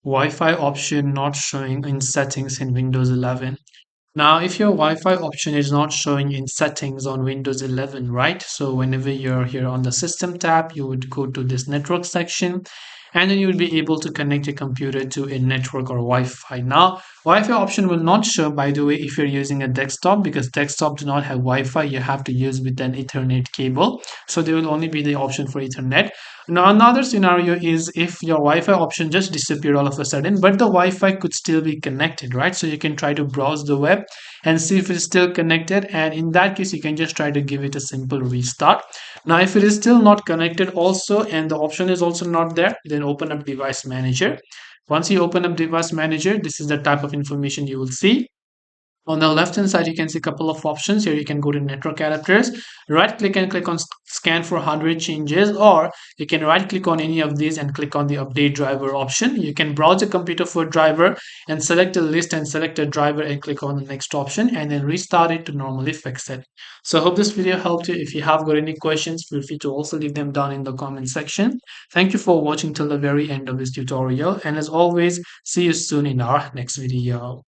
Wi-Fi option not showing in settings in Windows 11. Now, if your Wi-Fi option is not showing in settings on Windows 11, right? So whenever you're here on the system tab, you would go to this network section and then you will be able to connect your computer to a network or Wi-Fi. Now, Wi-Fi option will not show, by the way, if you're using a desktop, because desktop do not have Wi-Fi. You have to use with an Ethernet cable. So there will only be the option for Ethernet. Now, another scenario is if your Wi-Fi option just disappeared all of a sudden, but the Wi-Fi could still be connected, right? So you can try to browse the web and see if it's still connected. And in that case, you can just try to give it a simple restart. Now, if it is still not connected also, and the option is also not there, then open up Device Manager. Once you open up Device Manager, this is the type of information you will see. On the left hand side, you can see a couple of options. Here you can go to network adapters, right click and click on scan for hardware changes, or you can right click on any of these and click on the update driver option. You can browse the computer for driver and select a list and select a driver and click on the next option and then restart it to normally fix it. So I hope this video helped you. If you have got any questions, feel free to also leave them down in the comment section. Thank you for watching till the very end of this tutorial, and as always, see you soon in our next video.